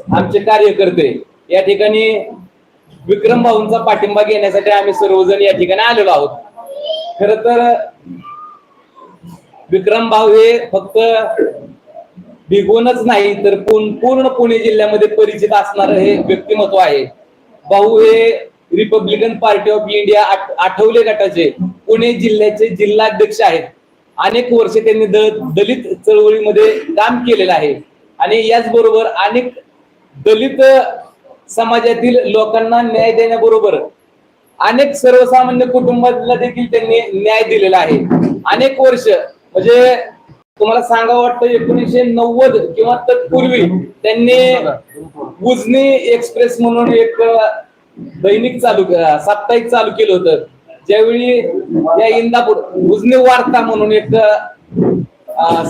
आमचे कार्यकर्ते या ठिकाणी विक्रम भाऊंचा पाठिंबा घेण्यासाठी आम्ही सर्वजण या ठिकाणी आलेलो आहोत। खर तर विक्रम भाऊ हे फक्त भिगवणच नाही तर पूर्ण पुणे जिल्ह्यामध्ये परिचित असणारं हे व्यक्तिमत्व आहे। भाऊ हे Republican party of India Athawale गटाचे पुणे जिल्ह्याचे जिल्हाध्यक्ष आहेत। अनेक वर्षे त्यांनी दलित चळवळीमध्ये काम केलेलं आहे आणि याचबरोबर अनेक दलित समाजातील लोकांना न्याय देण्याबरोबर अनेक सर्वसामान्य कुटुंबाला देखील त्यांनी न्याय दिलेला आहे। अनेक वर्ष म्हणजे तुम्हाला सांगावं वाटतं 1990 किंवा तत्पूर्वी त्यांनी उजनी एक्सप्रेस म्हणून एक दैनिक साप्ताहिक चालू केलं होतं। ज्यावेळी या इंदापूर उजनी वार्ता म्हणून एक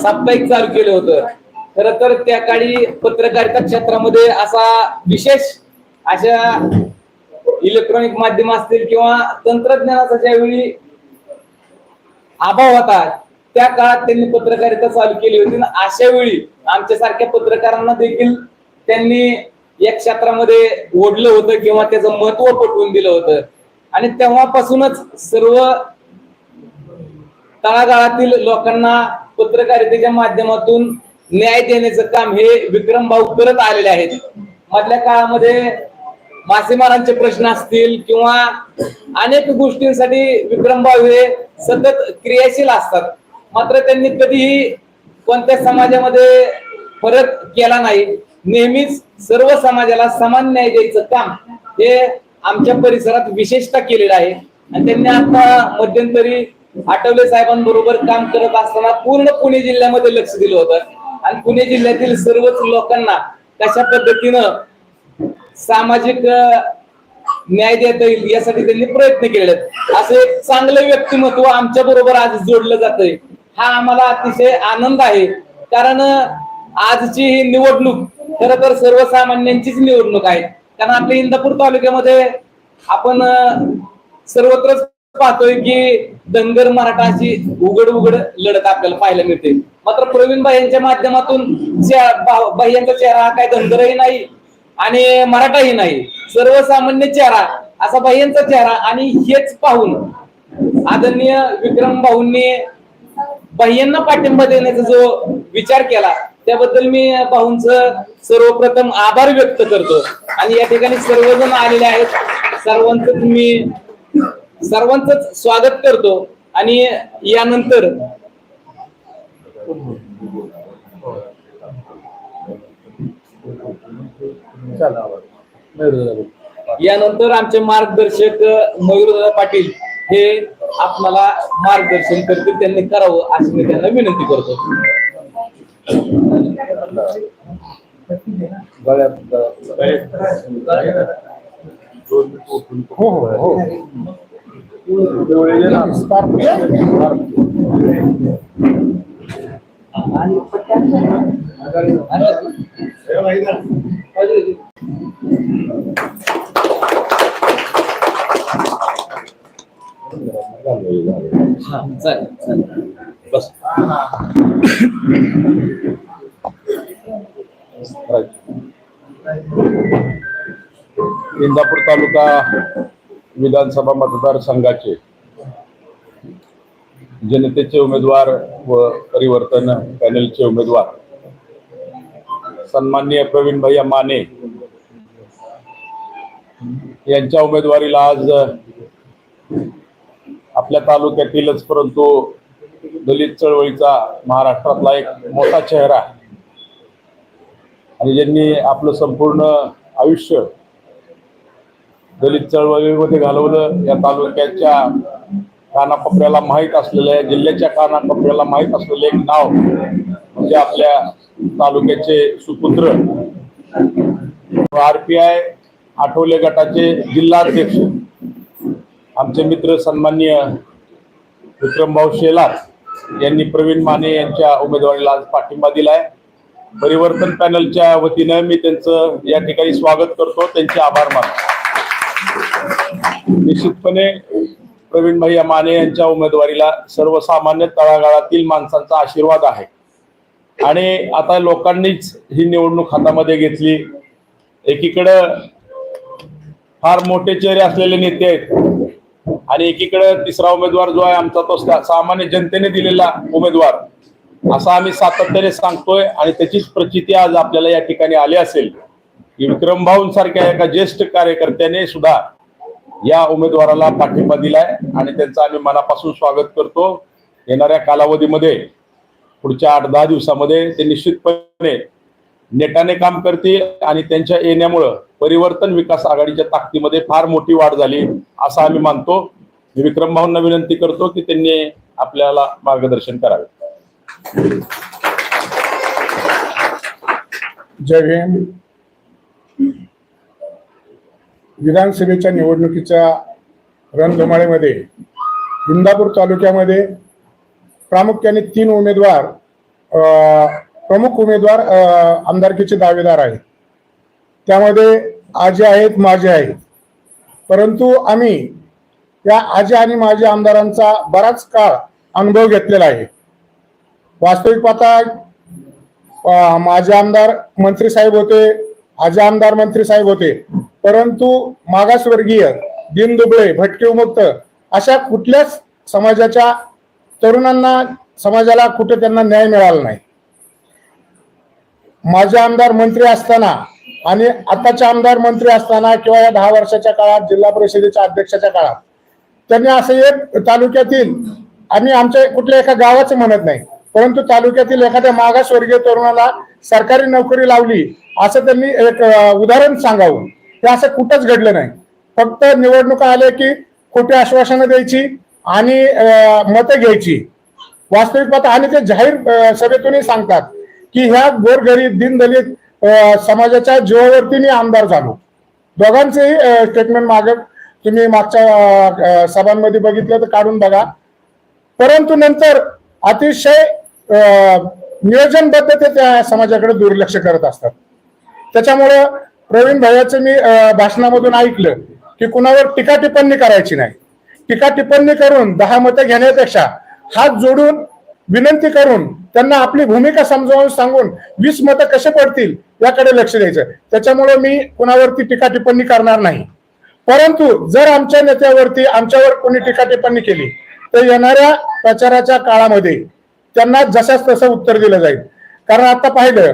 साप्ताहिक चालू केलं होतं। खर तर त्या काळी पत्रकारिता क्षेत्रामध्ये असा विशेष अशा इलेक्ट्रॉनिक माध्यम असतील किंवा तंत्रज्ञानाचा ज्यावेळी अभाव होता त्या काळात त्यांनी पत्रकारिता चालू केली होती। अशा वेळी आमच्या सारख्या पत्रकारांना देखील त्यांनी या क्षेत्रामध्ये ओढलं होतं किंवा त्याचं महत्व पटवून दिलं होतं आणि तेव्हापासूनच सर्व तळागाळातील लोकांना पत्रकारितेच्या माध्यमातून न्याय देण्याचं काम हे विक्रम भाऊ करत आलेले आहेत। मधल्या काळामध्ये मासेमारांचे प्रश्न असतील किंवा अनेक गोष्टींसाठी विक्रम भाऊ हे सतत क्रियाशील असतात। मात्र त्यांनी कधीही कोणत्या समाजामध्ये फरक केला नाही। नेहमीच सर्व समाजाला समान न्याय द्यायचं काम हे आमच्या परिसरात विशेषतः केलेलं आहे आणि त्यांनी आता मध्यंतरी आठवले साहेबांबरोबर काम करत असताना पूर्ण पुणे जिल्ह्यामध्ये लक्ष दिलं होतं आणि पुणे जिल्ह्यातील सर्वच लोकांना कशा पद्धतीनं सामाजिक न्याय देता येईल यासाठी त्यांनी प्रयत्न केले आहेत। असं एक चांगलं व्यक्तिमत्व आमच्या बरोबर आज जोडलं जातंय हा आम्हाला अतिशय आनंद आहे। कारण आजची ही निवडणूक खरं तर सर्वसामान्यांचीच निवडणूक आहे। कारण आपल्या इंदापूर तालुक्यामध्ये आपण सर्वत्रच पाहतोय की धनगर मराठा अशी उघड लढत आपल्याला पाहायला मिळते। मात्र प्रवीण भाई यांच्या माध्यमातून भाईयांचा चेहरा काय धनगरही नाही आणि मराठाही नाही, सर्वसामान्य चेहरा असा भाईयांचा चेहरा आणि हेच पाहून आदरणीय विक्रम भाऊंनी भाईयांना पाठिंबा देण्याचा जो विचार केला त्याबद्दल मी भाऊंचं सर्वप्रथम आभार व्यक्त करतो आणि या ठिकाणी सर्वजण आलेले आहेत। सर्वांचंच स्वागत करतो आणि यानंतर आमचे मार्गदर्शक मयूरदादा पाटील हे आपल्याला मार्गदर्शन करतील, त्यांनी करावं अशी मी त्यांना विनंती करतो। बस इंदापूर तालुका विधानसभा मतदारसंघाचे जनतेचे उमेदवार व परिवर्तन पॅनलचे उमेदवार सन्माननीय प्रवीण भैया माने यांच्या उमेदवारीला आज आपल्या तालुक्यातीलच परंतु दलित चळवळीचा महाराष्ट्रातला एक मोठा चेहरा आणि ज्यांनी आपलं संपूर्ण आयुष्य दलित चळवळीमध्ये घालवलं, या तालुक्याच्या कानाकोपऱ्याला माहीत असलेल्या, जिल्ह्याच्या कानाकोपऱ्याला माहीत असलेलं एक नाव म्हणजे आपल्या तालुक्याचे सुपुत्र RPI आठवले गटाचे जिल्हाध्यक्ष आमचे मित्र सन्माननीय विक्रमभाऊ शेलार यांनी प्रवीण माने यांच्या उमेदवारीला आज पाठिंबा दिलाय। परिवर्तन पॅनलच्या वतीने मी त्यांचं या ठिकाणी स्वागत करतो, त्यांचे आभार मानतो। निश्चितपणे प्रवीण भैया माने यांच्या उमेदवारीला सर्वसामान्य तळागाळातील माणसांचा आशीर्वाद आहे आणि आता लोकांनीच ही निवडणूक हातामध्ये घेतली एकीकडं फार मोठे चेहरे असलेले नेते आहेत आणि एकीकडे तिसरा उमेदवार जो आहे आमचा तो सामान्य जनतेने दिलेला उमेदवार, असं आम्ही सातत्याने सांगतोय. आणि त्याचीच प्रचिती आज आपल्याला या ठिकाणी आली असेल की विक्रम भाऊंसारख्या एका ज्येष्ठ कार्यकर्त्याने सुद्धा या उमेदवाराला पाठिंबा दिलाय आणि त्यांचं आम्ही मनापासून स्वागत करतो. येणाऱ्या कालावधीमध्ये पुढच्या 8-10 दिवसामध्ये ते निश्चितपणे नेटाने काम करतील आणि त्यांच्या येण्यामुळं परिवर्तन विकास आघाडीच्या ताकदीमध्ये फार मोठी वाढ झाली असं आम्ही मानतो. मी विक्रम भाऊंना विनंती करतो की त्यांनी आपल्याला मार्गदर्शन करावे. जय भीम. विधानसभेच्या निवडणुकीच्या रणधुमाळीमध्ये इंदापूर तालुक्यामध्ये प्रामुख्याने 3 उमेदवार प्रमुख उमेदवार आमदारकीचे दावेदार आहेत. त्यामध्ये आजी आहेत, माजी आहेत. परंतु आम्ही या आजी आणि माजी आमदारांचा बराच काळ अनुभव घेतलेला आहे. वास्तविक पाहता माझे आमदार मंत्री साहेब होते, आजी आमदार मंत्री साहेब होते, परंतु मागासवर्गीय, दीनदुबळे, भटके विमुक्त अशा कुठल्याच समाजाच्या तरुणांना समाजाला कुठे त्यांना न्याय मिळाला नाही. माझे आमदार मंत्री असताना आणि आताचे आमदार मंत्री असताना किंवा या 10 वर्षाच्या काळात जिल्हा परिषदेच्या अध्यक्षाच्या काळात त्यांनी असं एक तालुक्यातील, आम्ही आमच्या कुठल्या एका गावाचं म्हणत नाही, परंतु तालुक्यातील एखाद्या मागासवर्गीय तरुणाला सरकारी नोकरी लावली असं त्यांनी एक उदाहरण सांगावं. हे असं कुठंच घडलं नाही. फक्त निवडणुका आल्या की खोटी आश्वासनं द्यायची आणि मतं घ्यायची. वास्तविक पाहता आणि ते जाहीर सभेतूनही सांगतात की ह्या गोरगरीब दीनदलित समाजाच्या जीवावरती मी आमदार झालो. दोघांचेही स्टेटमेंट तुम्ही मागच्या सभांमध्ये बघितलं तर काढून बघा. परंतु नंतर अतिशय नियोजनबद्ध ते त्या समाजाकडे दुर्लक्ष करत असतात. त्याच्यामुळं प्रवीण भैयाचं मी भाषणामधून ऐकलं की कुणावर टीका टिप्पणी करायची नाही. टीका टिप्पणी करून 10 मतं घेण्यापेक्षा हात जोडून विनंती करून त्यांना आपली भूमिका समजावून सांगून 20 मतं कसे पडतील याकडे लक्ष द्यायचं. त्याच्यामुळे मी कुणावरती टीका टिप्पणी करणार नाही. परंतु जर आमच्या नेत्यावरती आमच्यावर कोणी टीका टिप्पणी केली तर येणाऱ्या प्रचाराच्या काळामध्ये त्यांना जशाच तसं उत्तर दिलं जाईल. कारण आता पाहिलं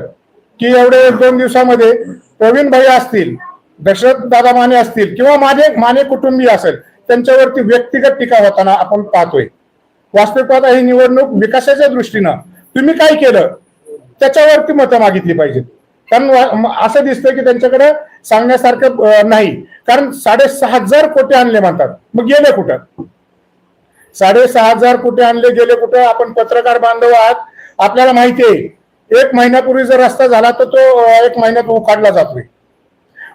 की एवढे 1-2 दिवसामध्ये प्रवीण भाई असतील, दशरथ दादा माने असतील किंवा माने कुटुंबीय असेल, त्यांच्यावरती व्यक्तिगत टीका होताना आपण पाहतोय. वास्तविक पाहता ही निवडणूक विकासाच्या दृष्टीनं तुम्ही काय केलं त्याच्यावरती मतं मागितली पाहिजेत. कारण असं दिसतंय की त्यांच्याकडे सांगण्यासारखं नाही. कारण 6,500 कोटी आणले म्हणतात, मग गेले कुठं? 6,500 कोटी आणले, गेले कुठं? आपण पत्रकार बांधव आहात, आपल्याला माहिती आहे 1 महिन्यापूर्वी जर रस्ता झाला तर तो 1 महिन्यात उखाडला जातोय.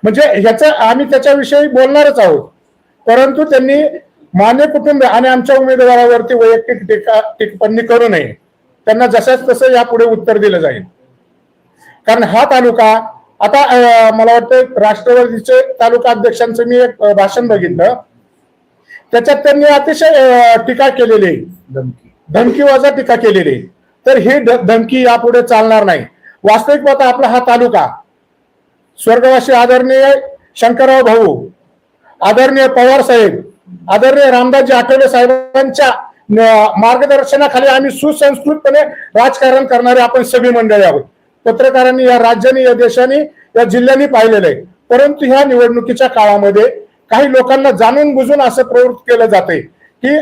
म्हणजे ह्याचं आम्ही त्याच्याविषयी बोलणारच आहोत. परंतु त्यांनी माने कुटुंब आणि आमच्या उमेदवारावरती वैयक्तिक टिप्पणी करू नये. त्यांना जशाच तसं यापुढे उत्तर दिलं जाईल. कारण हा तालुका आता मला वाटतं राष्ट्रवादीचे तालुका अध्यक्षांचं मी एक भाषण बघितलं, त्याच्यात त्यांनी अतिशय टीका केलेली आहे, धमकीवाजा टीका केलेली आहे. तर ही धमकी यापुढे चालणार नाही. वास्तविक पाहता आपला हा तालुका स्वर्गवासी आदरणीय शंकरराव भाऊ, आदरणीय पवार साहेब, आदरणीय रामदासजी आठवले साहेबांच्या मार्गदर्शनाखाली आम्ही सुसंस्कृतपणे राजकारण करणारे आपण सगळी मंडळी आहोत. पत्रकारांनी या राज्याने, या देशाने, या जिल्ह्यांनी पाहिलेलं आहे. परंतु ह्या निवडणुकीच्या काळामध्ये काही लोकांना जाणून बुजून असं प्रवृत्त केलं जाते की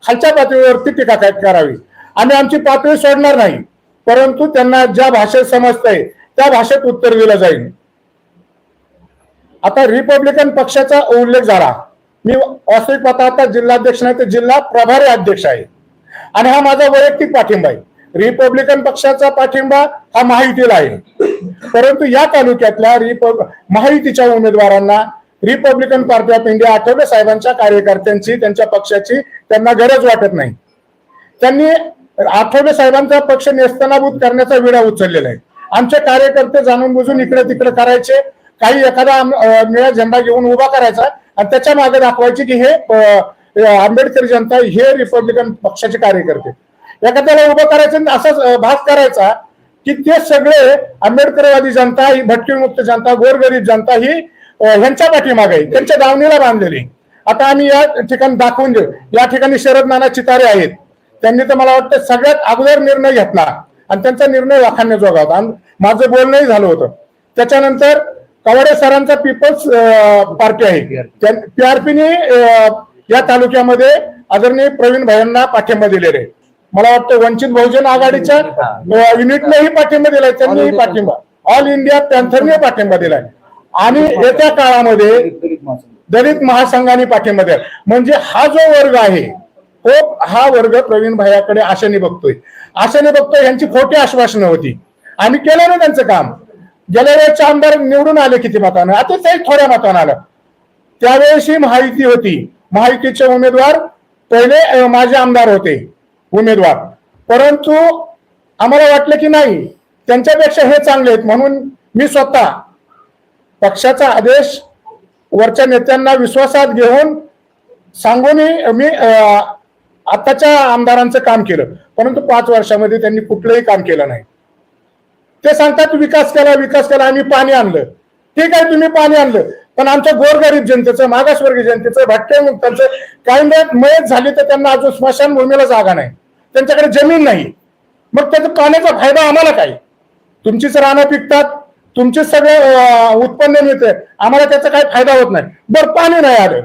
खालच्या पातळीवरती टीका करावी. आम्ही आमची पातळी सोडणार नाही, परंतु त्यांना ज्या भाषेत समजतंय त्या भाषेत उत्तर दिलं जाईल. आता रिपब्लिकन पक्षाचा उल्लेख झाला. मी वास्तविक पाहता आता जिल्हाध्यक्ष नाही तर जिल्हा प्रभारी अध्यक्ष आहे आणि हा माझा वैयक्तिक पाठिंबा आहे. रिपब्लिकन पक्षाचा पाठिंबा हा महायुतीला आहे. परंतु या तालुक्यातल्या महायुतीच्या उमेदवारांना Republican party of India Athawale साहेबांच्या कार्यकर्त्यांची, त्यांच्या पक्षाची त्यांना गरज वाटत नाही. त्यांनी आठवले साहेबांचा पक्ष नेस्तनाबूत करण्याचा विडा उचललेला आहे. आमचे कार्यकर्ते जाणून बुजून इकडे तिकडे करायचे, काही एखादा निळा झेंडा घेऊन उभा करायचा आणि त्याच्या मागे दाखवायचे की हे आंबेडकर जनता, हे रिपब्लिकन पक्षाचे कार्यकर्ते. एखाद्याला उभं करायचं असाच भास करायचा की ते सगळे आंबेडकरवादी जनता ही, भटकीमुक्त जनता, गोरगरीब जनता ही ह्यांच्या पाठीमागे आहे, त्यांच्या दावणीला बांधलेली. आता आम्ही या ठिकाणी दाखवून देऊ. या ठिकाणी शरद नाना चितारे आहेत. त्यांनी तर मला वाटतं सगळ्यात अगोदर निर्णय घेतला आणि त्यांचा निर्णय वाखाणण्याजोगा होता. माझं बोलणंही झालं होतं. त्याच्यानंतर कवाडे सरांचा पीपल्स पार्टी आहे, PRPने या तालुक्यामध्ये आदरणीय प्रवीण भाईंना पाठिंबा दिलेला आहे. मला वाटतं वंचित बहुजन आघाडीच्या युनिटनेही पाठिंबा दिलाय, त्यांनीही पाठिंबा, ऑल इंडिया पॅन्थरने पाठिंबा दिलाय आणि येत्या काळामध्ये दलित महासंघाने पाठिंबा दिला. म्हणजे हा जो वर्ग आहे हा वर्ग प्रवीण भाईकडे आशेने बघतोय. यांची खोटी आश्वासनं होती. आम्ही केलं ना त्यांचं काम. गेल्या वेळेचे आमदार निवडून आले किती मतानं, आता ते थोड्या मतानं आलं. त्यावेळेस महायुती होती. महायुतीचे उमेदवार पहिले माझे आमदार होते उमेदवार, परंतु आम्हाला वाटलं की नाही त्यांच्यापेक्षा हे चांगले आहेत, म्हणून मी स्वतः पक्षाचा आदेश वरच्या नेत्यांना विश्वासात घेऊन सांगून मी आताच्या आमदारांचं काम केलं. परंतु 5 वर्षामध्ये त्यांनी कुठलंही काम केलं नाही. ते सांगतात विकास केला, आम्ही पाणी आणलं. ठीक आहे, तुम्ही पाणी आणलं, पण आमच्या गोरगरीब जनतेचं, मागासवर्गीय जनतेचं, भटक्यामुक्तांचं काही मयत झाली तर त्यांना अजून स्मशानभूमीला जागा नाही, त्यांच्याकडे जमीन नाही. मग त्याचा पाण्याचा फायदा आम्हाला काय? तुमचीच रानं पिकतात, तुमचेच सगळं उत्पन्न मिळते, आम्हाला त्याचा काही फायदा होत नाही. बरं, पाणी नाही आलं,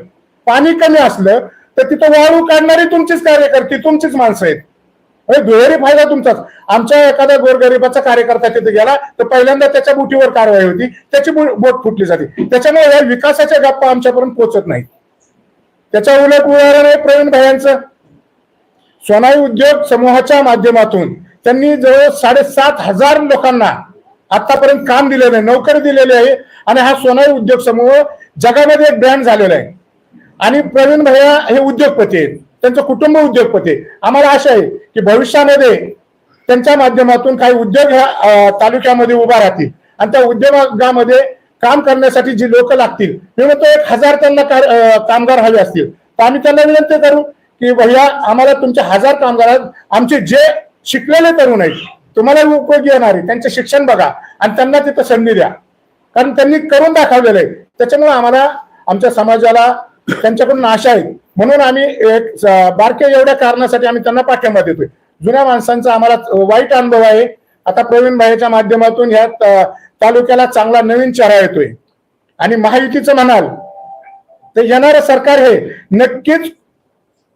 पाणी कमी असलं तर तिथं वाळू काढणारी तुमचीच कार्यकर्ती, तुमचीच माणसं आहेत. दुहेरी फायदा तुमचाच. आमच्या एखाद्या गोरगरिबाचा कार्यकर्ता तिथे गेला तर पहिल्यांदा त्याच्या बोटीवर कारवाई होती, त्याची बोट फुटली जाते. त्याच्यामुळे या विकासाच्या गप्पा आमच्यापर्यंत पोहोचत नाहीत. त्याच्या उलट उदाहरण आहे प्रवीण भाईंचं. सोनाई उद्योग समूहाच्या माध्यमातून त्यांनी जवळ 7,500 लोकांना आतापर्यंत काम दिलेलं आहे, नोकरी दिलेली आहे. आणि हा सोनाई उद्योग समूह जगामध्ये एक ब्रँड झालेला आहे. आणि प्रवीण भैया हे उद्योगपती आहेत, त्यांचं कुटुंब उद्योगपती आहे. आम्हाला आशा आहे की भविष्यामध्ये त्यांच्या माध्यमातून काही उद्योग ह्या तालुक्यामध्ये उभा राहतील आणि त्या उद्योगामध्ये काम करण्यासाठी जी लोक लागतील, मी म्हणतो 1000 त्यांना कामगार हवे असतील तर आम्ही त्यांना विनंती करू की भैया आम्हाला तुमचे 1000 कामगार, आमचे जे शिकलेले तरुण आहेत, तुम्हाला उपयोगी येणारे, त्यांचे शिक्षण बघा आणि त्यांना तिथं संधी द्या, कारण त्यांनी करून दाखवलेलं आहे. त्याच्यामुळे आम्हाला आमच्या समाजाला त्यांच्याकडून आशा आहे. म्हणून आम्ही एक बारक्या एवढ्या कारणासाठी आम्ही त्यांना पाठिंबा देतोय. जुन्या माणसांचा आम्हाला वाईट अनुभव आहे. आता प्रवीण भाईच्या माध्यमातून ह्या तालुक्याला चांगला नवीन चेहरा येतोय. आणि महायुतीचं म्हणाल तर येणारं सरकार हे नक्कीच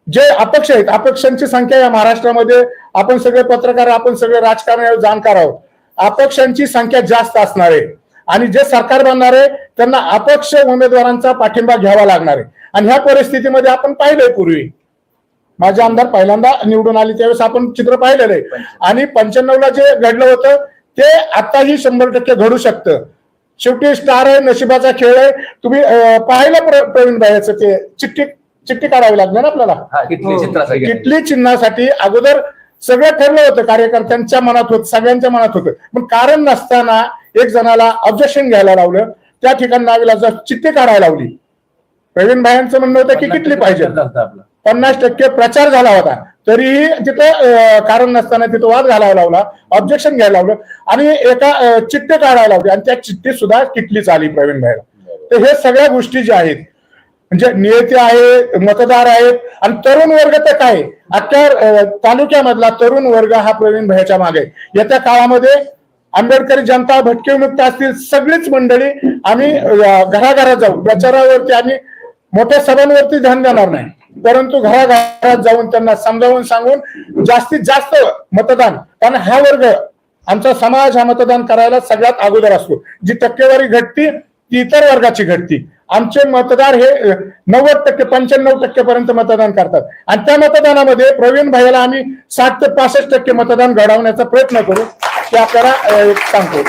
जे अपक्ष आहेत, अपक्षांची संख्या या महाराष्ट्रामध्ये, आपण सगळे पत्रकार, आपण सगळे राजकारण जाणकार आहोत, अपक्षांची संख्या जास्त असणार आहे. आणि जे सरकार बनणार आहे त्यांना अपक्ष उमेदवारांचा पाठिंबा घ्यावा लागणार आहे. आणि ह्या परिस्थितीमध्ये आपण पाहिलंय, पूर्वी माझे आमदार पहिल्यांदा निवडून आले त्यावेळेस आपण चित्र पाहिलेलं आहे. आणि 95ला जे घडलं होतं ते आताही 100% घडू शकतं. शेवटी स्टार आहे, नशिबाचा खेळ आहे. तुम्ही पाहिलं प्रवीण भाईचं ते चिठ्ठी काढावी लागली ना आपल्याला, किटली चिन्हासाठी अगोदर सगळं ठरलं होतं, कार्यकर्त्यांच्या मनात होत, सगळ्यांच्या मनात होतं. पण कारण नसताना एक जणाला ऑब्जेक्शन घ्यायला लावलं, त्या ठिकाणी नावीला चिठ्ठी काढायला लावली. प्रवीण भाईंचं म्हणणं होतं की किटली पाहिजे. 50% प्रचार झाला होता, तरीही तिथं कारण नसताना तिथं वाद घालायला लावला, ऑब्जेक्शन घ्यायला लावलं आणि एका चिठ्ठी काढायला लावली आणि त्या चिठ्ठीत सुद्धा किटलीच आली प्रवीण भाईला. तर हे सगळ्या गोष्टी ज्या आहेत, म्हणजे नियती आहे, मतदार आहेत आणि तरुण वर्ग तर काय, अख्ख्या तालुक्यामधला तरुण वर्ग हा प्रवीण भाईच्या मागे आहे. येत्या काळामध्ये आंबेडकरी जनता, भटकेमुक्त असतील, सगळीच मंडळी आम्ही घराघरात जाऊ. प्रचारावरती आम्ही मोठ्या सभांवरती ध्यान देणार नाही, परंतु घराघरात जाऊन त्यांना समजावून सांगून जास्तीत जास्त मतदान, कारण हा वर्ग, आमचा समाज हा मतदान करायला सगळ्यात अगोदर असतो. जी टक्केवारी घटती ती इतर वर्गाची घटती. आमचे मतदार हे 90%, 95% पर्यंत मतदान करतात आणि त्या मतदानामध्ये प्रवीण भाईला आम्ही 60 ते 65% मतदान घडवण्याचा प्रयत्न करू, ते आपल्याला सांगतो.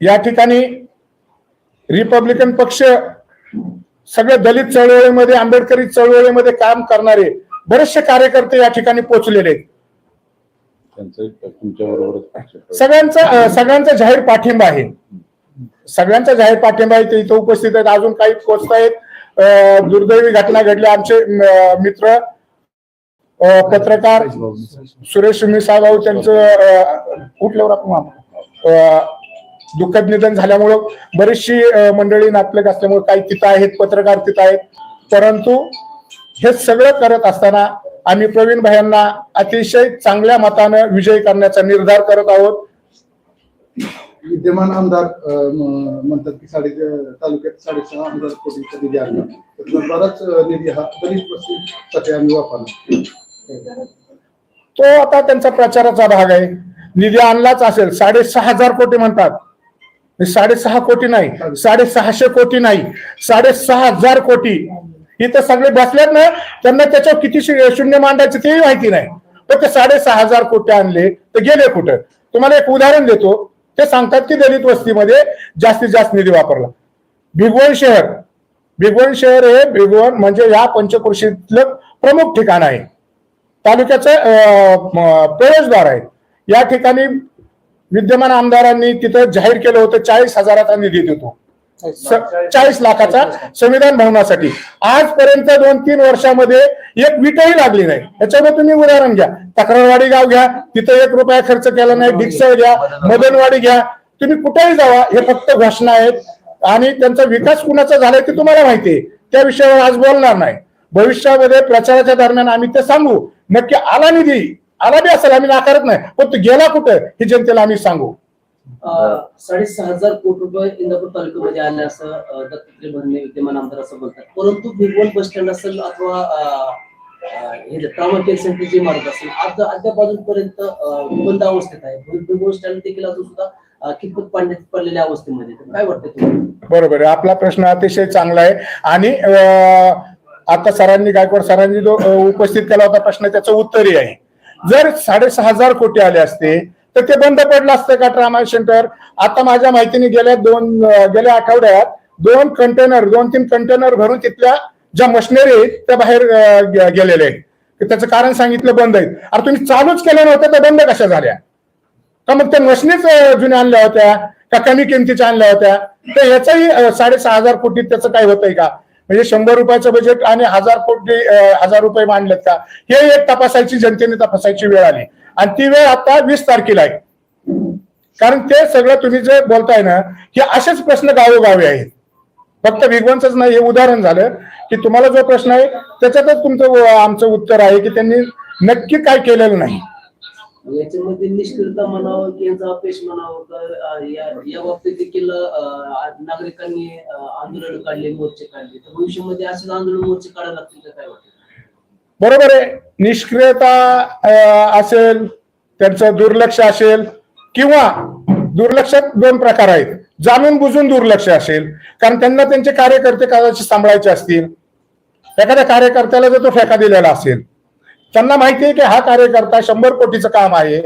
या ठिकाणी रिपब्लिकन पक्ष, सगळे दलित चळवळीमध्ये, आंबेडकरी चळवळीमध्ये काम करणारे बरेचसे कार्यकर्ते या ठिकाणी पोहोचलेले आहेत. सगळ्यांचा जाहीर पाठिंबा आहे, सगळ्यांचा जाहीर पाठिंबा आहे. ते इथं उपस्थित आहेत, अजून काही पोहोचत आहेत. दुर्दैवी घटना घडली. आमचे मित्र पत्रकार सुरेश मिसाळभाऊ त्यांचं उठल्यावर आपण दुःखद निधन झाल्यामुळं बरीचशी मंडळी नातलग असल्यामुळे काही तिथं आहेत, पत्रकार तिथं आहेत. परंतु हे सगळं करत असताना आम्ही प्रवीण भाईंना अतिशय चांगल्या मतानं विजयी करण्याचा निर्धार करत आहोत. विद्यमान आमदार म्हणतात की तालुक्यात 6.5 हजार कोटीचा निधी आणला, तर बराच निधी हा बरीच वस्तूसाठी आम्ही वापरला. तो आता त्यांचा प्रचाराचा भाग आहे. निधी आणलाच असेल. 6.5 कोटी म्हणतात, 6.5 कोटी नाही, 650 कोटी नाही, 6.5 कोटी. इथं सगळे बसल्यात ना, त्यांना त्याच्यावर किती शून्य मांडायचं तेही माहिती नाही. पण ते 6.5 कोटी आणले तर गेले कुठं? तुम्हाला एक उदाहरण देतो. ते सांगतात की दलित वस्तीमध्ये जास्तीत जास्त निधी वापरला. भिगवण शहर हे भिगवण म्हणजे या पंचक्रोशीतलं प्रमुख ठिकाण आहे, तालुक्याचं प्रवेशद्वार आहे. या ठिकाणी विद्यमान आमदारांनी तिथं जाहीर केलं होतं 40,000चा निधी देतो, 40 लाखाचा संविधान भवनासाठी. आजपर्यंत 2-3 वर्षामध्ये एक विटही लागली नाही. याच्यावर तुम्ही उदाहरण घ्या. तक्रारवाडी गाव घ्या, तिथं 1 रुपया खर्च केला नाही. डिक्सळ घ्या, मदनवाडी घ्या, तुम्ही कुठेही जावा, हे फक्त घोषणा आहेत. आणि त्यांचा विकास कुणाचा झालाय ते तुम्हाला माहितीये. त्या विषयावर आज बोलणार नाही. भविष्यामध्ये प्रचाराच्या दरम्यान आम्ही ते सांगू. नक्की आला निधी, आला बी असेल, आम्ही नाकारत नाही, पण तो गेला कुठं हे जनतेला आम्ही सांगू. 6.5 कोटी रुपये इंदापूर तालुक्यामध्ये आले असं दत्तात्रय भरणे विद्यमान आमदार असं बोलतात. परंतु भिगवण बस स्टँड असेल अथवा हे ट्रॉमा केअर सेंटर जे मार्ग असेल अद्याप अजूनपर्यंत बंद अवस्थेत आहे. भिगवण स्टँड देखील अजून सुद्धा कितपत पाण्यात पडलेल्या अवस्थेमध्ये. काय वाटतं तुम्हाला? बरोबर आहे. आपला प्रश्न अतिशय चांगला आहे. आणि आता सरांनी, गायकवाड सरांनी जो उपस्थित केला होता प्रश्न, त्याचं उत्तरही आहे. जर 6.5 कोटी आले असते तर ते बंद पडलं असतं का ट्रॉमा सेंटर? आता माझ्या माहितीने गेल्या आठवड्यात 2-3 कंटेनर भरून तिथल्या ज्या मशिनरी आहेत त्या बाहेर गेलेल्या आहेत. त्याचं कारण सांगितलं बंद आहेत. अरे तुम्ही चालूच केलं नव्हतं तर बंद कशा झाल्या? का मग त्या मशिनीच जुन्या आणल्या होत्या का कमी किमतीच्या आणल्या होत्या? तर याचाही 6.5 कोटीत त्याचं काय होतंय का? म्हणजे 100 रुपयाचं बजेट आणि 1,000 रुपये मांडलेत का? हे एक तपासायची, जनतेने तपासायची वेळ आली. आणि ती वेळ आता 20 तारखेला आहे. कारण ते सगळं तुम्ही जे बोलताय ना, हे असेच प्रश्न गावोगावी आहेत. फक्त भिगवणच नाही, हे उदाहरण झालं की तुम्हाला जो प्रश्न आहे त्याच्यातच तुमचं आमचं उत्तर आहे की त्यांनी नक्की काय केलेलं नाही. याच्यामध्ये निष्क्रियता म्हणावं की यांचा अपयश म्हणावं का या बाबतीत देखील नागरिकांनी आंदोलन काढले, मोर्चे काढले, तर भविष्यामध्ये असेच आंदोलन मोर्चे काढायला लागतील काय वाटतं? बरोबर आहे. निष्क्रियता असेल, त्यांचं दुर्लक्ष असेल, किंवा दुर्लक्षात 2 प्रकार आहेत. जाणून बुजून दुर्लक्ष असेल, कारण त्यांना त्यांचे कार्यकर्ते कदाचित सांभाळायचे असतील. एखाद्या कार्यकर्त्याला जर तो ठेका दिलेला असेल, त्यांना माहिती आहे की हा कार्यकर्ता 100 कोटीचं काम आहे,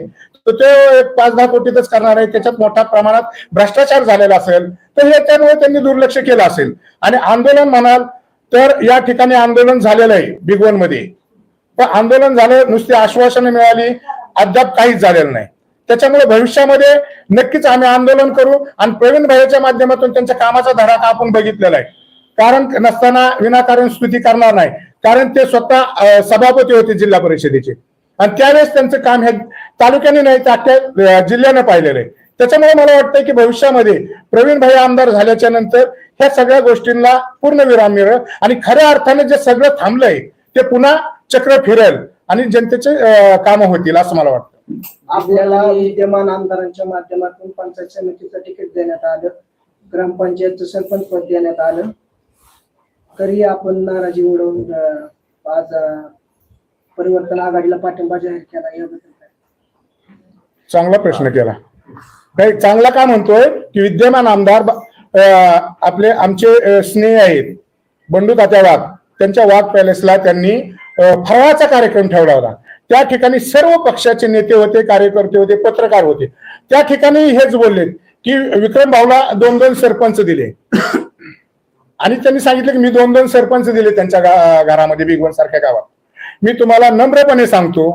तर तो 5-10 कोटीतच करणार आहे, त्याच्यात मोठ्या प्रमाणात भ्रष्टाचार झालेला असेल, तर याच्यामुळे त्यांनी दुर्लक्ष केलं असेल. आणि आंदोलन म्हणाल तर या ठिकाणी आंदोलन झालेलं आहे भिगवणमध्ये, पण आंदोलन झालं, नुसती आश्वासनं मिळाली, अद्याप काहीच झालेलं नाही. त्याच्यामुळे भविष्यामध्ये नक्कीच आम्ही आंदोलन करू. आणि प्रवीण भाईच्या माध्यमातून त्यांच्या कामाचा धडाका आपण बघितलेला आहे. कारण नसताना विनाकारण स्तुती करणार नाही, कारण ते स्वतः सभापती होते जिल्हा परिषदेचे, आणि त्यावेळेस त्यांचं काम हे तालुक्याने नाही तर अख्ख्या जिल्ह्यानं पाहिलेलं आहे. त्याच्यामुळे मला वाटतं की भविष्यामध्ये प्रवीण भाई आमदार झाल्याच्या नंतर ह्या सगळ्या गोष्टींना पूर्णविराम मिळेल आणि खऱ्या अर्थाने जे सगळं थांबलंय ते पुन्हा चक्र फिरेल आणि जनतेचे कामं होतील असं मला वाटतं. आपल्याला विद्यमान आमदारांच्या माध्यमातून पंचायत समितीचं तिकीट देण्यात आलं, ग्रामपंचायतचं सरपंच पद देण्यात आलं, तरी आपण नाराजी उडवून आज परिवर्तन आघाडीला पाठिंबा जाहीर केला. याबद्दल चांगला प्रश्न केला. काही चांगला का म्हणतोय की विद्यमान आमदार आपले आमचे स्नेह आहेत बंडू तात्या वाघ, त्यांच्या वाघ पॅलेसला त्यांनी फराळाचा कार्यक्रम ठेवला होता. त्या ठिकाणी सर्व पक्षाचे नेते होते, कार्यकर्ते होते, पत्रकार होते. त्या ठिकाणी हेच बोलले की विक्रम भाऊला 2-2 सरपंच दिले, आणि त्यांनी सांगितलं की मी 2-2 सरपंच दिले त्यांच्या घरामध्ये, भिगवण सारख्या गावात. मी तुम्हाला नम्रपणे सांगतो,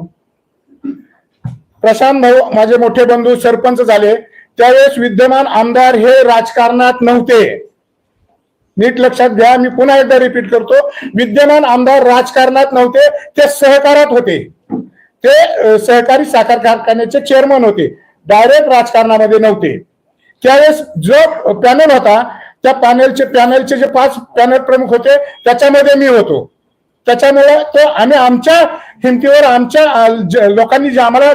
प्रशांत भाऊ माझे मोठे बंधू सरपंच झाले त्यावेळेस विद्यमान आमदार हे राजकारणात नव्हते. नीट लक्षात घ्या, मी पुन्हा एकदा रिपीट करतो, विद्यमान आमदार राजकारणात नव्हते, ते सहकारात होते. ते सहकारी साखर कारखान्याचे चेअरमन होते, डायरेक्ट राजकारणामध्ये नव्हते. त्यावेळेस जो पॅनल होता, त्या पॅनलचे जे 5 पॅनल प्रमुख होते त्याच्यामध्ये मी होतो. त्याच्यामुळे तो आम्ही आमच्या हिमतीवर आमच्या लोकांनी जे आम्हाला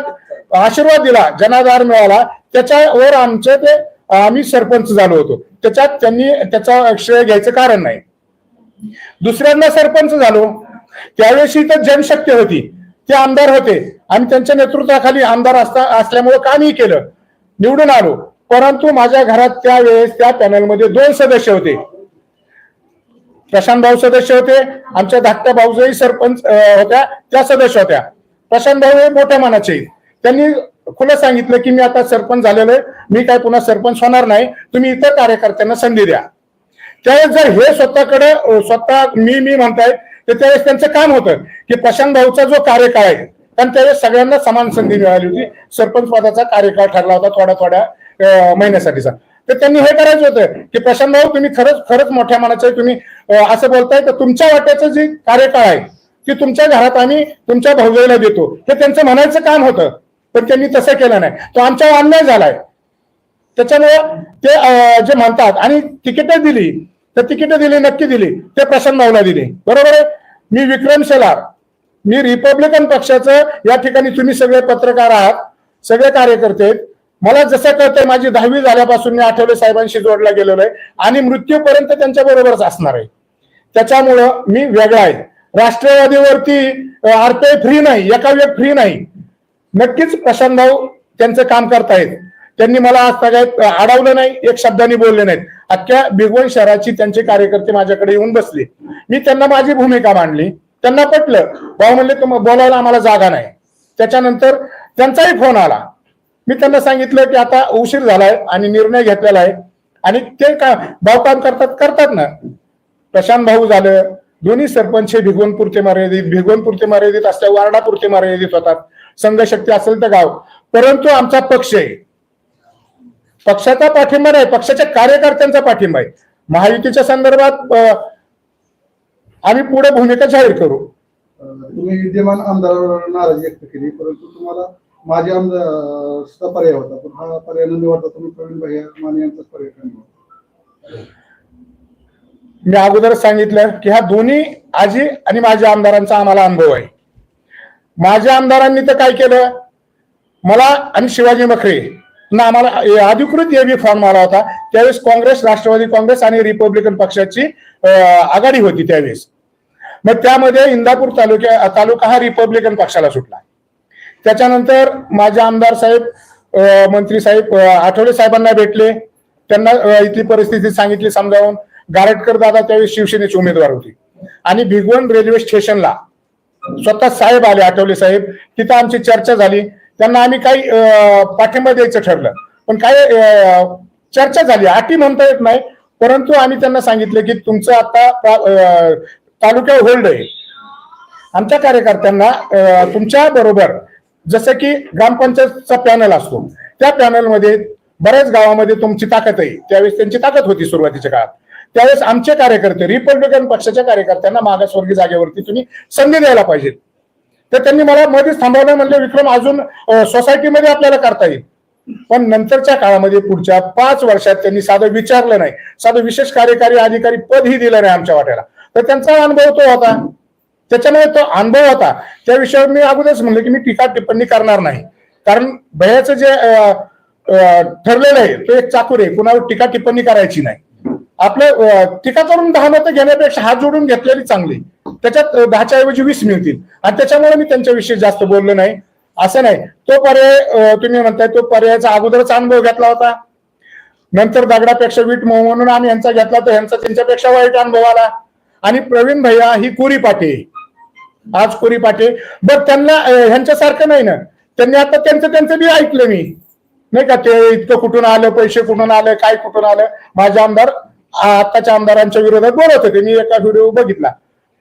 आशीर्वाद दिला, जनाधार मिळाला, त्याच्यावर आमचे ते आम्ही सरपंच झालो होतो. त्याच्यात त्यांनी त्याचा श्रेय घ्यायचं कारण नाही. दुसऱ्यांदा सरपंच झालो त्यावेळेस तर जनशक्ती होती, ते आमदार होते, आम्ही त्यांच्या नेतृत्वाखाली आमदार असल्यामुळे कामही केलं, निवडून आलो. परंतु माझ्या घरात त्यावेळेस त्या पॅनलमध्ये 2 सदस्य होते. प्रशांत भाऊ सदस्य होते, आमच्या धाकट्या भाऊजाई सरपंच होत्या, त्या सदस्य होत्या. प्रशांत भाऊ हे मोठ्या मनाचे, त्यांनी खुलं सांगितलं की मी आता सरपंच झालेलो आहे, मी काय पुन्हा सरपंच होणार नाही, तुम्ही इतर कार्यकर्त्यांना संधी द्या. त्यावेळेस जर हे स्वतः मी म्हणतायत, तर त्यावेळेस त्यांचं काम होतं की प्रशांत भाऊचा जो कार्यकाळ आहे, कारण त्यावेळेस सगळ्यांना समान संधी मिळाली होती, सरपंच पदाचा कार्यकाळ ठरला होता थोड्या महिन्यासाठीचा. तर त्यांनी हे करायचं होतं की प्रशांत भाऊ तुम्ही खरंच मोठ्या मनाचे, तुम्ही असं बोलताय, तर तुमच्या वाट्याचं जे कार्यकाळ आहे की तुमच्या घरात आम्ही तुमच्या भाऊजाईला देतो, हे त्यांचं म्हणायचं काम होतं. पण त्यांनी तसं केलं नाही, तो आमच्यावर अन्याय झालाय. त्याच्यामुळे ते जे म्हणतात, आणि तिकीटं दिली तर तिकीटं दिली, नक्की दिली, ते प्रशांत भाऊला दिली, बरोबर आहे. मी विक्रम शेलार, मी रिपब्लिकन पक्षाचं, या ठिकाणी तुम्ही सगळे पत्रकार आहात, सगळे कार्यकर्ते आहेत, मला जसं कळतंय माझी 10वी झाल्यापासून मी आठवले साहेबांशी जोडला गेलेलो आहे आणि मृत्यूपर्यंत त्यांच्या बरोबरच असणार आहे. त्याच्यामुळं मी वेगळा आहे. राष्ट्रवादीवरती RPI फ्री नाही, एका वेळ फ्री नाही. नक्कीच प्रशांत भाऊ त्यांचं काम करतायत, त्यांनी मला आज सगळ्यात अडवलं नाही, एक शब्दाने बोलले नाहीत. अख्ख्या भिगवण शहराची त्यांचे कार्यकर्ते माझ्याकडे येऊन बसले, मी त्यांना माझी भूमिका मांडली, त्यांना पटलं. भाऊ म्हणले बोलायला आम्हाला जागा नाही. त्याच्यानंतर त्यांचाही फोन आला, मी त्यांना सांगितलं की आता उशीर झालाय आणि निर्णय घेतलेला आहे, आणि ते भाऊ काम करतात ना. प्रशांत भाऊ झालं, दोन्ही सरपंच हे भिगवणपुरते मर्यादित असल्या वार्डापुरते मर्यादित होतात. संघशक्ती असेल तर गाव, परंतु आमचा पक्ष आहे, पक्षाचा पाठिंबा नाही, पक्षाच्या कार्यकर्त्यांचा पाठिंबा आहे. महायुतीच्या संदर्भात आम्ही पुढे भूमिका जाहीर करू. तुम्ही विद्यमान आमदारावर नाराजी व्यक्त केली, परंतु तुम्हाला माझे आमदार पर्याय होता, पण हा पर्याय न निवडता तुम्ही प्रवीण भैया माने यांचाच पर्याय निवडला. मी अगोदर सांगितलं की ह्या दोन्ही आजी आणि माझ्या आमदारांचा आम्हाला अनुभव आहे. माझ्या आमदारांनी तर काय केलं, मला आणि शिवाजी मखरे ना आम्हाला अधिकृत एबी फॉर्म आला होता. त्यावेळेस काँग्रेस, राष्ट्रवादी काँग्रेस आणि रिपब्लिकन पक्षाची आघाडी होती त्यावेळेस. मग त्यामध्ये इंदापूर तालुका हा रिपब्लिकन पक्षाला सुटला. त्याच्यानंतर माझे आमदार साहेब, मंत्री साहेब आठवले साहेबांना भेटले, त्यांना इथली परिस्थिती सांगितली समजावून. गारटकर दादा त्यावेळेस शिवसेनेचे उमेदवार होते, आणि भिगवण रेल्वे स्टेशनला स्वतः साहेब आले, आठवले साहेब. तिथं आमची चर्चा झाली, त्यांना आम्ही काही पाठिंबा द्यायचं ठरलं, पण काय चर्चा झाली, अटी म्हणता येत नाही, परंतु आम्ही त्यांना सांगितलं की तुमचं आता तालुक्यावर होल्ड आहे. आमच्या कार्यकर्त्यांना तुमच्या बरोबर, जसं की ग्रामपंचायतचा पॅनल असतो, त्या पॅनलमध्ये बऱ्याच गावामध्ये तुमची ताकद आहे, त्यावेळेस त्यांची ताकद होती सुरुवातीच्या काळात. त्यावेळेस आमचे कार्यकर्ते, रिपब्लिकन पक्षाच्या कार्यकर्त्यांना मागासवर्गीय जागेवरती तुम्ही संधी द्यायला पाहिजे. तर त्यांनी मला मध्येच थांबवलं, म्हणले विक्रम अजून सोसायटीमध्ये आपल्याला करता येईल. पण नंतरच्या काळामध्ये पुढच्या 5 वर्षात त्यांनी साधं विचारलं नाही, साधं विशेष कार्यकारी अधिकारी पदही दिलं नाही आमच्या वाट्याला. तर त्यांचा अनुभव तो होता, त्याच्यामुळे तो अनुभव होता. त्या विषयावर मी अगोदरच म्हणलं की मी टीका टिप्पणी करणार नाही, कारण भयाचं जे ठरलेलं आहे तो एक चाकूर आहे, कुणावर टीका टिप्पणी करायची नाही. आपलं टीका करून 10 मतं घेण्यापेक्षा हात जोडून घेतलेली चांगली, त्याच्यात 10च्या ऐवजी 20 मिळतील. आणि त्याच्यामुळे मी त्यांच्याविषयी जास्त बोललो नाही. असं नाही, तो पर्याय तुम्ही म्हणताय, तो पर्यायाचा अगोदरच अनुभव घेतला होता. नंतर दगडापेक्षा वीट मऊ म्हणून आम्ही यांचा घेतला, तर यांचा त्यांच्यापेक्षा वाईट अनुभव आला. आणि प्रवीण भैया ही कोरी पाटे, आज कोरी पाटे, बरं त्यांना ह्यांच्यासारखं नाही ना, त्यांनी आता त्यांचं बी ऐकलं मी, नाही का, ते इतकं कुठून आलं, पैसे कुठून आलं, काय कुठून आलं. माझे आमदार आताच्या आमदारांच्या विरोधात बोलत होते, मी एका व्हिडिओ बघितला.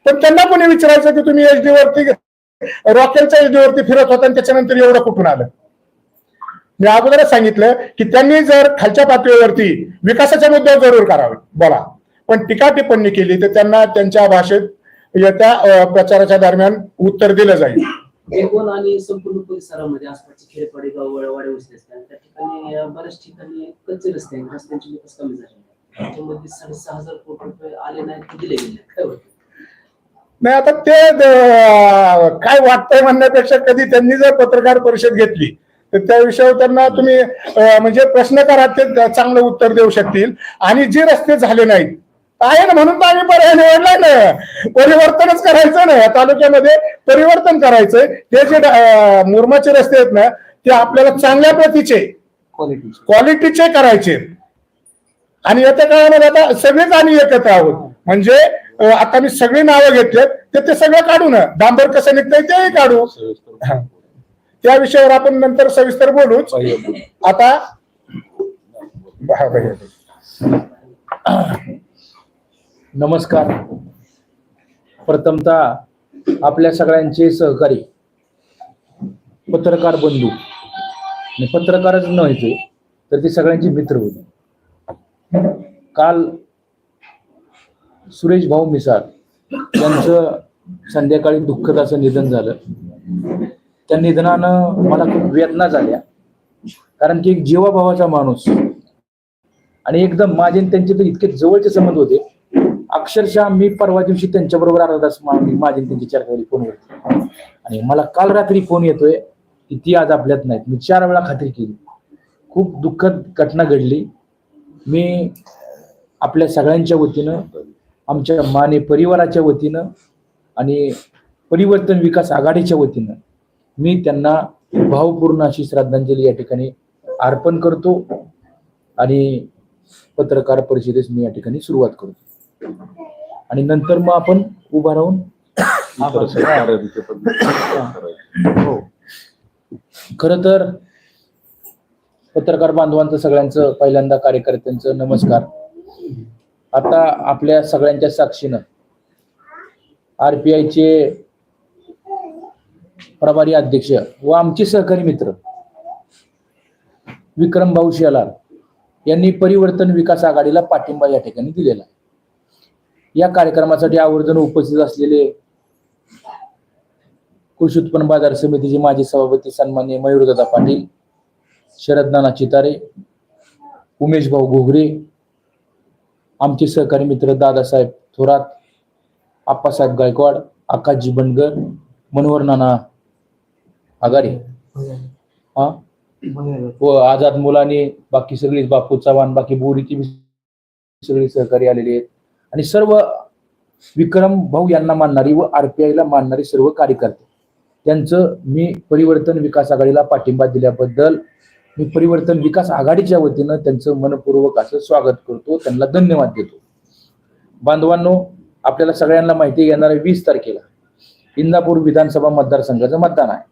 पण त्यांना कोणी विचारायचं की तुम्ही HD वरती, रॉकेलच्या HD वरती फिरत होता आणि त्याच्यानंतर एवढं कुठून आलं. मी अगोदरच सांगितलं की त्यांनी जर खालच्या पातळीवरती विकासाच्या मुद्द्यावर जरूर करावे, बोला, पण टीका टिप्पणी केली तर त्यांना त्यांच्या भाषेत येत्या प्रचाराच्या दरम्यान उत्तर दिलं जाईल. भिगवण आणि संपूर्ण परिसरामध्ये आसपासचे खेडेपाडे गाव वळवाडे वस्ती असतात त्या ठिकाणी बऱ्याच ठिकाणी कच्चे रस्ते आहेत, रस्त्यांची विकास कमी झाली त्याच्यामध्ये 6,500 कोटी रुपये आले नाहीत ते दिले गेले काय होतं? नाही आता ते काय वाटतंय म्हणण्यापेक्षा कधी त्यांनी जर पत्रकार परिषद घेतली तर त्या विषयावर त्यांना तुम्ही म्हणजे प्रश्न करा, ते चांगलं उत्तर देऊ शकतील. आणि जे रस्ते झाले नाहीत आहे ना म्हणून तर आम्ही पर्याय निवडलाय ना, परिवर्तनच करायचं ना या तालुक्यामध्ये, परिवर्तन करायचंय. ते जे मुरमाचे रस्ते आहेत ना ते आपल्याला चांगल्या प्रतीचे क्वालिटीचे करायचे. आणि येत्या काळामध्ये आता सगळेच आम्ही एकत्र आहोत. म्हणजे आता मी सगळी नावं घेतलेत ते सगळं काढू ना, डांबर कसं निघतंय तेही काढू. त्या विषयावर आपण नंतर सविस्तर बोलूच. आता नमस्कार. प्रथमतः आपल्या सगळ्यांचे सहकारी पत्रकार बंधू आणि पत्रकारच नव्हते तर ते सगळ्यांचे मित्र होते. काल सुरेश भाऊ मिसाळ यांचं संध्याकाळी दुःखद असं निधन झालं. त्या निधनानं मला खूप वेदना झाल्या, कारण की एक जीवाभावाचा माणूस आणि एकदम माझे त्यांचे तर इतके जवळचे संबंध होते. अक्षरशः मी परवा दिवशी त्यांच्याबरोबर अर्धा तास माझे त्यांची चर्चा झाली फोनवर. आणि मला काल रात्री फोन येतोय की ती आज आपल्यात नाहीत. मी 4 वेळा खात्री केली. खूप दुःखद घटना घडली. मी आपल्या सगळ्यांच्या वतीनं, आमच्या माने परिवाराच्या वतीनं आणि परिवर्तन विकास आघाडीच्या वतीनं मी त्यांना भावपूर्ण अशी श्रद्धांजली या ठिकाणी अर्पण करतो आणि पत्रकार परिषदेस मी या ठिकाणी सुरुवात करतो. आणि नंतर मग आपण उभा राहून खरं तर पत्रकार बांधवांचं सगळ्यांचं पहिल्यांदा कार्यकर्त्यांचं नमस्कार. आता आपल्या सगळ्यांच्या साक्षीनं RPIचे प्रभारी अध्यक्ष व आमचे सहकारी मित्र विक्रम भाऊ शेलार यांनी परिवर्तन विकास आघाडीला पाठिंबा या ठिकाणी दिलेला आहे. या कार्यक्रमासाठी आवर्जून उपस्थित असलेले कृषी उत्पन्न बाजार समितीचे माजी सभापती सन्माननीय मयूरदादा पाटील, शरद नाना चितारे, उमेश भाऊ घोगरे, आमचे सहकारी मित्र दादासाहेब थोरात, आप्पासाहेब गायकवाड, आकाशजी बंडगर, मनोहर नाना आगारे व आझाद मुलानी, बाकी सगळी बापू चव्हाण, बाकी बोरीची सगळी सहकारी आलेली आहेत. आणि सर्व विक्रम भाऊ यांना मानणारी व RPIला मानणारी सर्व कार्यकर्ते, त्यांचं मी परिवर्तन विकास आघाडीला पाठिंबा दिल्याबद्दल मी परिवर्तन विकास आघाडीच्या वतीनं त्यांचं मनपूर्वक असं स्वागत करतो, त्यांना धन्यवाद देतो. बांधवांनो, आपल्याला सगळ्यांना माहिती येणाऱ्या 20 तारखेला इंदापूर विधानसभा मतदारसंघाचं मतदान आहे.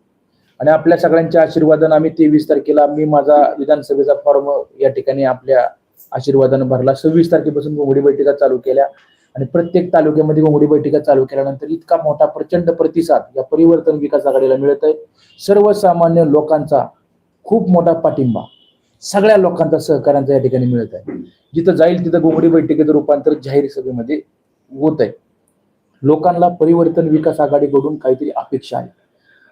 आणि आपल्या सगळ्यांच्या आशीर्वादानं आम्ही 23 तारखेला मी माझा विधानसभेचा फॉर्म या ठिकाणी आपल्या आशीर्वादानं भरला. 26 तारखेपासून घोंगडी बैठका चालू केल्या आणि प्रत्येक तालुक्यामध्ये घोंगडी बैठका चालू केल्यानंतर इतका मोठा प्रचंड प्रतिसाद या परिवर्तन विकास आघाडीला मिळत आहे. सर्वसामान्य लोकांचा खूप मोठा पाठिंबा, सगळ्या लोकांचा, सहकार्यांचा या ठिकाणी मिळत आहे. जिथं जाईल तिथं घोंगडी बैठकीचं रूपांतर जाहीर सभेमध्ये होत आहे. लोकांना परिवर्तन विकास आघाडीकडून काहीतरी अपेक्षा आहे.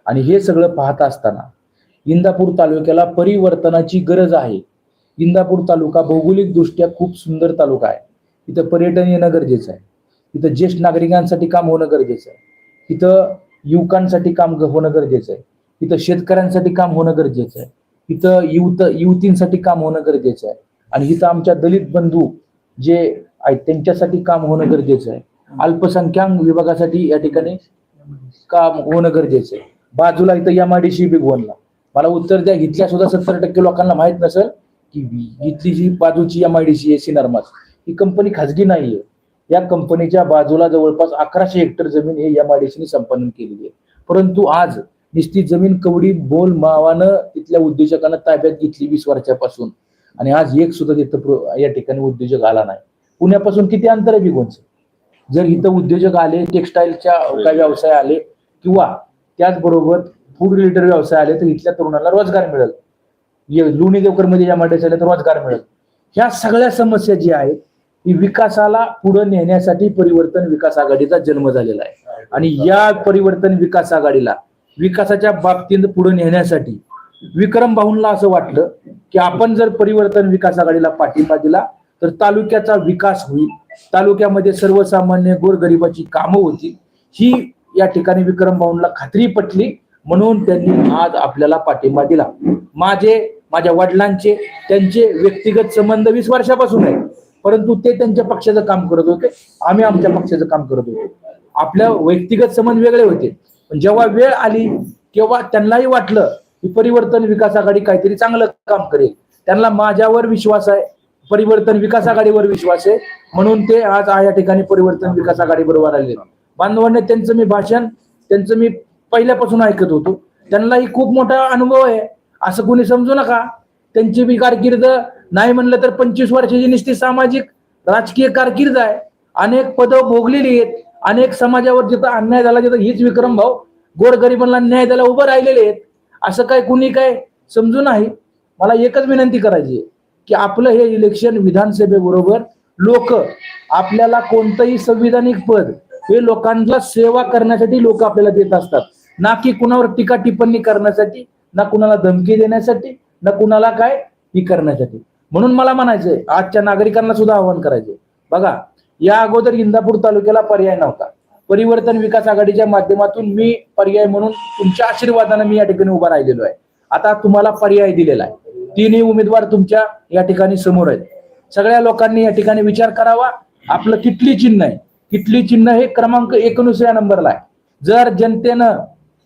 आणि हे सगळं पाहता असताना इंदापूर तालुक्याला परिवर्तनाची गरज आहे. इंदापूर तालुका भौगोलिक दृष्ट्या खूप सुंदर तालुका आहे. इथं पर्यटन येणं गरजेचं आहे. इथं ज्येष्ठ नागरिकांसाठी काम होणं गरजेचं आहे. इथं युवकांसाठी काम होणं गरजेचं आहे. इथं शेतकऱ्यांसाठी काम होणं गरजेचं आहे. इथं युवतींसाठी काम होणं गरजेचं आहे. आणि इथं आमच्या दलित बंधू जे आहेत त्यांच्यासाठी काम होणं गरजेचं आहे. अल्पसंख्याक विभागासाठी या ठिकाणी काम होणं गरजेचं आहे. बाजूला इथं MIDC भिगवणला, मला उत्तर द्या, इथल्या सुद्धा 70% लोकांना माहित नसेल की इथली जी बाजूची MIDC आहे सिनारमास, ही कंपनी खाजगी नाहीये. या कंपनीच्या बाजूला जवळपास 1100 हेक्टर जमीन हे MIDCने संपादन केलेली आहे. परंतु आज निश्चित जमीन कवडी बोल मावानं तिथल्या उद्योजकांना ताब्यात घेतली 20 वर्षापासून, आणि आज एक सुद्धा तिथं या ठिकाणी उद्योजक आला नाही. पुण्यापासून किती अंतर आहे भिगवणचं? जर इथं उद्योजक आले, टेक्सटाईलच्या काय व्यवसाय आले किंवा त्याचबरोबर फूड रिलेटेड व्यवसाय आले तर इथल्या तरुणांना रोजगार मिळेल. लोणी देवकर मध्ये MIDC आले तर रोजगार मिळेल. ह्या सगळ्या समस्या ज्या आहेत की विकासाला पुढे नेण्यासाठी परिवर्तन विकास आघाडीचा जन्म झालेला आहे आणि या परिवर्तन विकास आघाडीला विकासाच्या बाबतीत पुढे नेण्यासाठी विक्रम भाऊंना असं वाटलं की आपण जर परिवर्तन विकास आघाडीला पाठिंबा दिला तर तालुक्याचा विकास होईल, तालुक्यामध्ये सर्वसामान्य गोरगरिबाची कामं होतील, ही या ठिकाणी विक्रम भाऊंना खात्री पटली, म्हणून त्यांनी आज आपल्याला पाठिंबा दिला. माझ्या वडिलांचे त्यांचे व्यक्तिगत संबंध 20 वर्षापासून आहे, परंतु ते त्यांच्या पक्षाचं काम करत होते, आम्ही आमच्या पक्षाचं काम करत होतो. आपल्या व्यक्तिगत संबंध वेगळे होते, पण जेव्हा वेळ आली तेव्हा त्यांनाही वाटलं की परिवर्तन विकास आघाडी काहीतरी चांगलं काम करेल. त्यांना माझ्यावर विश्वास आहे, परिवर्तन विकास आघाडीवर विश्वास आहे, म्हणून ते आज या ठिकाणी परिवर्तन विकास आघाडी बरोबर आले. बांधवांनी त्यांचं मी भाषण त्यांचं मी पहिल्यापासून ऐकत होतो, त्यांनाही खूप मोठा अनुभव आहे, असं कोणी समजू नका. त्यांची बी कारकीर्द नाही म्हणलं तर 25 वर्षाची निश्चित सामाजिक राजकीय कारकीर्द आहे, अनेक पदं भोगलेली आहेत, अनेक समाजावर जिथं अन्याय झाला तिथं हीच विक्रम भाऊ गोरगरिबांना न्याय द्यायला उभं राहिलेले आहेत. असं काय कुणी काय समजू नाही. मला एकच विनंती करायची आहे की आपलं हे इलेक्शन विधानसभेबरोबर लोक आपल्याला कोणतंही संविधानिक पद हे लोकांना सेवा करण्यासाठी लोक आपल्याला देत असतात, ना की कुणावर टीका टिप्पणी करण्यासाठी, ना कुणाला धमकी देण्यासाठी, ना कुणाला काय ही करण्यासाठी. म्हणून मला म्हणायचंय, आजच्या नागरिकांना सुद्धा आवाहन करायचंय, बघा या अगोदर इंदापूर तालुक्याला पर्याय नव्हता. परिवर्तन विकास आघाडीच्या माध्यमातून मी पर्याय म्हणून तुमच्या आशीर्वादाने मी या ठिकाणी उभा राहिलेलो आहे. आता तुम्हाला पर्याय दिलेला आहे, तिन्ही उमेदवार तुमच्या या ठिकाणी समोर आहेत. सगळ्या लोकांनी या ठिकाणी विचार करावा, आपलं किटली चिन्ह आहे, किटली चिन्ह हे क्रमांक 19 नंबरला आहे. जर जनतेनं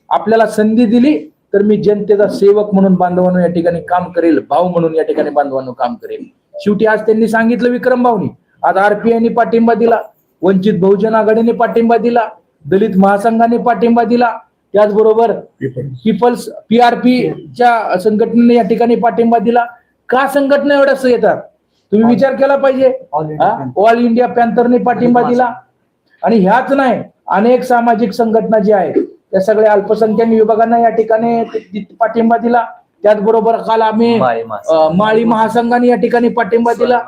आपल्याला संधी दिली तर मी जनतेचा सेवक म्हणून बांधवांनो या ठिकाणी काम करेल, भाऊ म्हणून या ठिकाणी बांधवांनो काम करेल. शेवटी आज त्यांनी सांगितलं विक्रम भाऊनी, आज RPIने पाठिंबा दिला, वंचित बहुजन आघाडीने पाठिंबा दिला, दलित महासंघाने पाठिंबा दिला, त्याचबरोबर पीपल्स PRPच्या संघटनेने या ठिकाणी पाठिंबा दिला. का संघटना एवढ्या येतात तुम्ही विचार केला पाहिजे. ऑल इंडिया पॅन्थरने पाठिंबा दिला आणि ह्याच नाही, अनेक सामाजिक संघटना ज्या आहेत त्या सगळ्या अल्पसंख्याक विभागांना या ठिकाणी पाठिंबा दिला. त्याचबरोबर काल आम्ही माळी महासंघाने या ठिकाणी पाठिंबा दिला,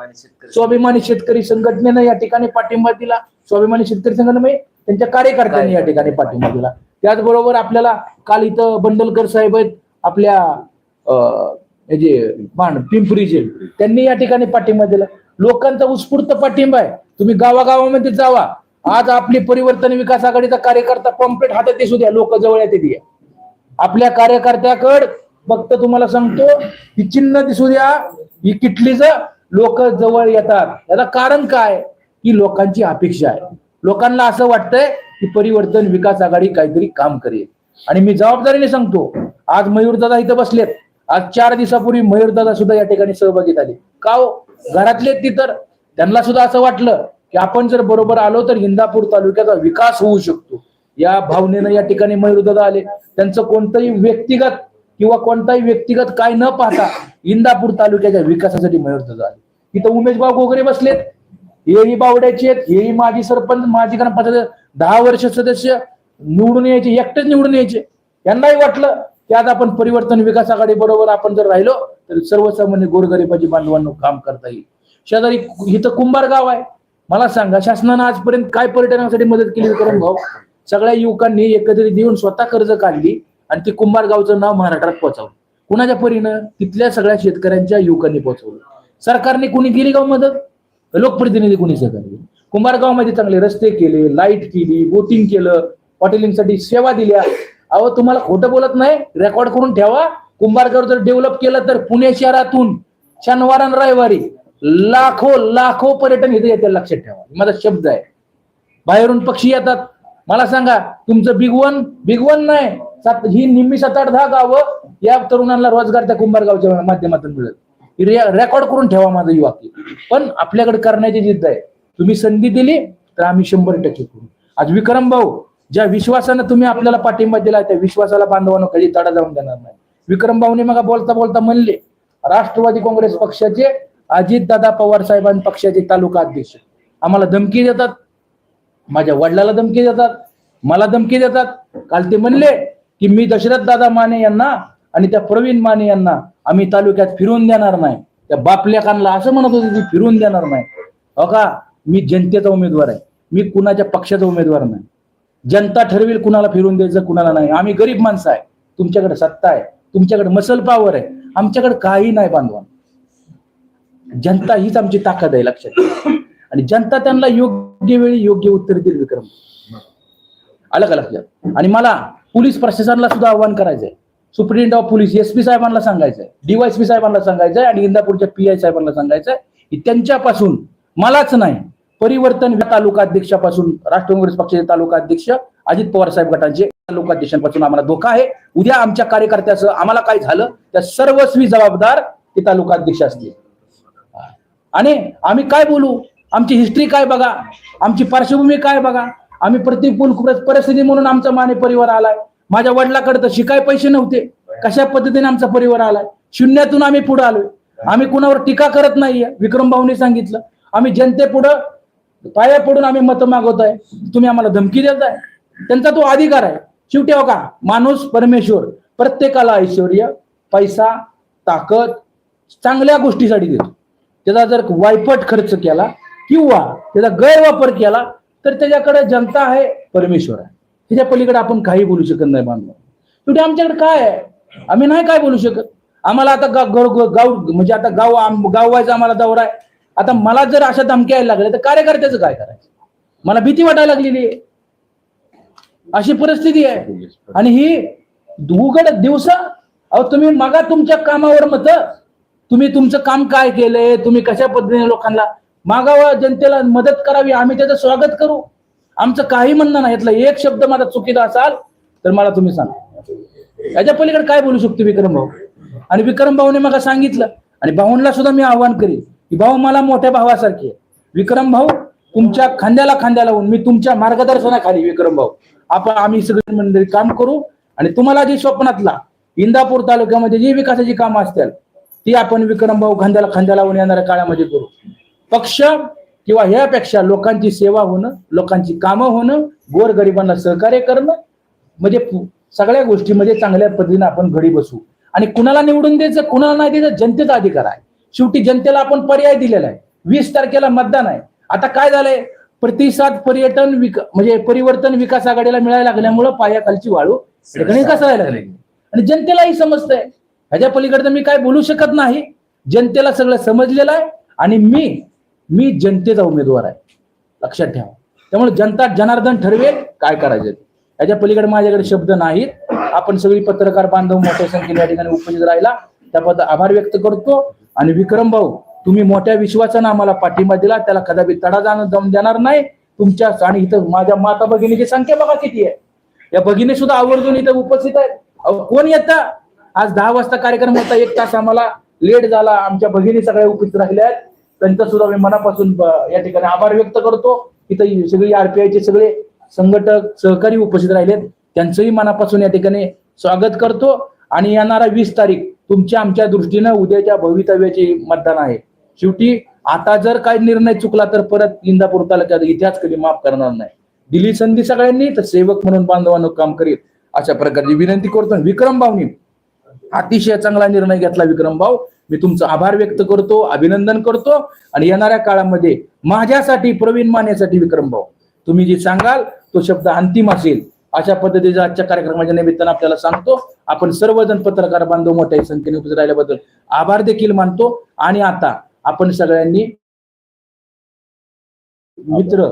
स्वाभिमानी शेतकरी संघटनेनं या ठिकाणी पाठिंबा दिला, स्वाभिमानी शेतकरी संघटने त्यांच्या कार्यकर्त्यांनी या ठिकाणी पाठिंबा दिला. त्याचबरोबर आपल्याला काल इथं बंडलकर साहेब आहेत आपल्या पिंपरीचे, त्यांनी या ठिकाणी पाठिंबा दिला. लोकांचा उत्स्फूर्त पाठिंबा आहे. तुम्ही गावागावामध्ये जावा, आज आपली परिवर्तन विकास आघाडीचा कार्यकर्ता पॉम्पलेट हातात दिसू द्या, लोक जवळ येते आपल्या कार्यकर्त्याकडे फक्त तुम्हाला सांगतो ही चिन्ह दिसू द्या, ही किटलीच लोक जवळ येतात. याला कारण काय की लोकांची अपेक्षा आहे, लोकांना असं वाटतंय की परिवर्तन विकास आघाडी काहीतरी काम करेल. आणि मी जबाबदारीने सांगतो, आज मयूरदादा इथं बसलेत, आज 4 दिवसापूर्वी मयूरदादा सुद्धा या ठिकाणी सहभागी झाले. का हो, घरातले ती तर त्यांना सुद्धा असं वाटलं की आपण जर बरोबर आलो तर इंदापूर तालुक्याचा विकास होऊ शकतो. या भावनेनं या ठिकाणी मयूरदादा आले. त्यांचं कोणतंही व्यक्तिगत काय न पाहता इंदापूर तालुक्याच्या विकासासाठी मयूरदादा आले. इथं उमेशभाऊ गोगरे बसलेत, हेही बावड्याचे आहेत, हेही माजी सरपंच, माजी ग्रामपंचायत 10 वर्ष सदस्य निवडून यायचे, एकटेच निवडून यायचे. यांनाही वाटलं की आज आपण परिवर्तन विकास आघाडी बरोबर आपण जर राहिलो तर सर्वसामान्य गोरगरिबाची बांधवांना काम करता येईल. शेजारी इथं कुंभार गाव आहे. मला सांगा, शासनानं आजपर्यंत काय पर्यटनासाठी मदत केली विक्रम भाऊ? सगळ्या युवकांनी एकत्रित येऊन स्वतः कर्ज काढली आणि ते कुंभार गावचं नाव महाराष्ट्रात पोहोचवलं. कुणाच्या परीनं? तिथल्या सगळ्या शेतकऱ्यांच्या युवकांनी पोहोचवलं. सरकारने कुणी केली गाव मदत? लोकप्रतिनिधी कुणी सहकार्य? कुंभार गावमध्ये चांगले रस्ते केले, लाईट केली, बोटिंग केलं, हॉटेलिंगसाठी सेवा दिल्या. अहो तुम्हाला खोटं बोलत नाही, रेकॉर्ड करून ठेवा. कुंभार गाव जर डेव्हलप केलं तर पुणे शहरातून शनिवार आणि रविवारी लाखो पर्यटन इथे येते, लक्षात ठेवा, माझा शब्द आहे. बाहेरून पक्षी येतात. मला सांगा, तुमचं बिग वन नाही, ही निम्मी 7-8-10 गावं या तरुणांना रोजगार त्या कुंभार गावच्या माध्यमातून मिळेल. रेकॉर्ड करून ठेवा माझं ही वाक्य. पण आपल्याकडे करण्याची जिद्द आहे. तुम्ही संधी दिली तर आम्ही 100% करू. आज विक्रम भाऊ ज्या विश्वासानं तुम्ही आपल्याला पाठिंबा दिला त्या विश्वासाला बांधवांना कधी तडा जाऊन देणार नाही. विक्रम भाऊने मग बोलता म्हणले, राष्ट्रवादी काँग्रेस पक्षाचे अजितदादा पवार साहेबांनी पक्षाचे तालुका अध्यक्ष आम्हाला धमकी देतात, माझ्या वडिलाला धमकी देतात, मला धमकी देतात. काल ते म्हणले की मी दशरथ दादा माने यांना आणि त्या प्रवीण माने यांना आम्ही तालुक्यात फिरून देणार नाही. त्या बापलेकांना असं म्हणत होते की फिरून देणार नाही. हो का, मी जनतेचा उमेदवार आहे, मी कुणाच्या पक्षाचा उमेदवार नाही. जनता ठरवेल कुणाला फिरून द्यायचं कुणाला नाही. आम्ही गरीब माणसं आहे, तुमच्याकडे सत्ता आहे, तुमच्याकडे मसल पावर आहे, आमच्याकडे काही नाही बांधवा. जनता हीच आमची ताकद आहे, लक्षात ठेवा. आणि जनता त्यांना योग्य वेळी योग्य उत्तर देईल. विक्रम आलं का लक्षात? आणि मला पोलीस प्रशासनाला सुद्धा आव्हान करायचंय, सुप्रिटेंडेंट ऑफ पोलीस SP साहेबांना सांगायचंय, DYSP साहेबांना सांगायचंय आणि इंदापूरच्या PI साहेबांना सांगायचंय की त्यांच्यापासून मलाच नाही, परिवर्तन तालुका अध्यक्षापासून, राष्ट्रवादी काँग्रेस पक्षाचे तालुका अध्यक्ष अजित पवार साहेब गटांचे तालुकाध्यक्षांपासून आम्हाला धोका आहे. उद्या आमच्या कार्यकर्त्याचं आम्हाला काय झालं त्या सर्वस्वी जबाबदार ते तालुका अध्यक्ष असतील. आणि आम्ही काय बोलू, आमची हिस्ट्री काय बघा, आमची पार्श्वभूमी काय बघा. आम्ही प्रतिकूल परिस्थिती म्हणून आमचा माने परिवार आलाय. माझ्या वडिलाकडे तर शिकाय पैसे नव्हते, कशा पद्धतीने आमचा परिवार आलाय, शून्यातून आम्ही पुढे आलोय. आम्ही कुणावर टीका करत नाहीये. विक्रम भाऊंनी सांगितलं, आम्ही जनतेपुढं पाया पडून आम्ही मतं मागवतोय, तुम्ही आम्हाला धमकी देताय. त्यांचा तो अधिकार आहे. शेवटी हो का, माणूस परमेश्वर प्रत्येकाला ऐश्वर्य, पैसा, ताकद चांगल्या गोष्टीसाठी देतो. त्याचा जर वायपट खर्च केला किंवा त्याचा गैरवापर केला तर त्याच्याकडे जनता आहे, परमेश्वर आहे. त्याच्या पलीकडे आपण काही बोलू शकत नाही बांधव. शेवटी आमच्याकडे काय आहे, आम्ही नाही काय बोलू शकत. आम्हाला आता गाव म्हणजे आता गाव व्हायचा आम्हाला दौरा आहे. आता मला जर अशा धमक्या यायला लागल्या तर कार्यकर्त्याचं काय करायचं, मला भीती वाटायला लागलेली आहे. अशी परिस्थिती आहे. आणि ही उघड दिवसा, अहो तुम्ही मागा तुमच्या कामावर मत, तुम्ही तुमचं काम काय केलंय, तुम्ही कशा पद्धतीने लोकांना मागावं, जनतेला मदत करावी, आम्ही त्याचं स्वागत करू. आमचं काही म्हणणं नाही. यातला एक शब्द माझा चुकीचा असाल तर मला तुम्ही सांगा. याच्या पलीकडे काय बोलू शकतो विक्रम भाऊ. आणि विक्रम भाऊने मला सांगितलं, आणि भाऊंना सुद्धा मी आव्हान करीन की भाऊ मला मोठ्या भावासारखे आहे. विक्रम भाऊ तुमच्या खांद्याला खांद्या लावून मी तुमच्या मार्गदर्शनाखाली विक्रम भाऊ आम्ही सगळी मंडळी काम करू. आणि तुम्हाला जी स्वप्नातला इंदापूर तालुक्यामध्ये जी विकासाची कामं असतील ती आपण विक्रम भाऊ खांद्याला खांद्या लावून येणाऱ्या काळामध्ये करू. पक्ष किंवा ह्यापेक्षा लोकांची सेवा होणं, लोकांची कामं होणं, गोरगरिबांना सहकार्य करणं, म्हणजे सगळ्या गोष्टीमध्ये चांगल्या पद्धतीने आपण घडी बसू. आणि कुणाला निवडून द्यायचं कुणाला नाही द्यायचं जनतेचा अधिकार आहे. शेवटी जनतेला आपण पर्याय दिलेला आहे. 20 तारखेला मतदान आहे. आता काय झालंय, प्रतिसाद म्हणजे परिवर्तन विकास आघाडीला मिळायला लागल्यामुळं पायाखालची वाळू कसायला लागली. आणि जनतेलाही समजतंय. ह्याच्या पलीकडे तर मी काय बोलू शकत नाही. जनतेला सगळं समजलेलं आहे. आणि मी जनतेचा उमेदवार आहे, लक्षात ठेवा. त्यामुळे जनता जनार्दन ठरवेल काय करायचं. याच्या पलीकडे माझ्याकडे शब्द नाहीत. आपण सगळी पत्रकार बांधव मोठ्या संख्येने या ठिकाणी उपस्थित राहिला त्याबद्दल आभार व्यक्त करतो. आणि विक्रम भाऊ तुम्ही मोठ्या विश्वासानं आम्हाला पाठिंबा दिला, त्याला कदापि तडा जाणं देणार नाही तुमच्या. आणि इथं माझ्या माता भगिनीची संख्या बघा किती आहे. या भगिनी सुद्धा आवर्जून इथं उपस्थित आहेत. कोण येतं, आज 10 वाजता कार्यक्रम होता, 1 तास आम्हाला लेट झाला. आमच्या भगिनी सगळ्या उपस्थित राहिल्या आहेत, त्यांचा सुद्धा मी मनापासून या ठिकाणी आभार व्यक्त करतो. इथं सगळी RPIचे सगळे संघटक सहकारी उपस्थित राहिलेत, त्यांचंही मनापासून या ठिकाणी स्वागत करतो. आणि येणारा 20 तारीख तुमच्या आमच्या दृष्टीनं उद्याच्या भवितव्याचे मतदान आहे. शेवटी आता जर काही निर्णय चुकला तर परत इंदापूर तालुक्यात इतिहास कधी माफ करणार नाही. दिली संधी सगळ्यांनी तर सेवक म्हणून बांधवांना काम करीत अशा प्रकारची विनंती करतो. विक्रम भाऊनी अतिशय चांगला निर्णय घेतला. विक्रम भाऊ मी तुमचा आभार व्यक्त करतो, अभिनंदन करतो. आणि येणाऱ्या काळामध्ये माझ्यासाठी, प्रवीण मानेसाठी विक्रम भाऊ तुम्ही जे सांगाल तो शब्द अंतिम असेल अशा पद्धतीच्या आजच्या कार्यक्रमाच्या निमित्तानं आपल्याला सांगतो. आपण सर्वजण पत्रकार बांधव मोठ्या संख्येने उपस्थित राहिल्याबद्दल आभार देखील मानतो. आणि आता आपण सगळ्यांनी मित्र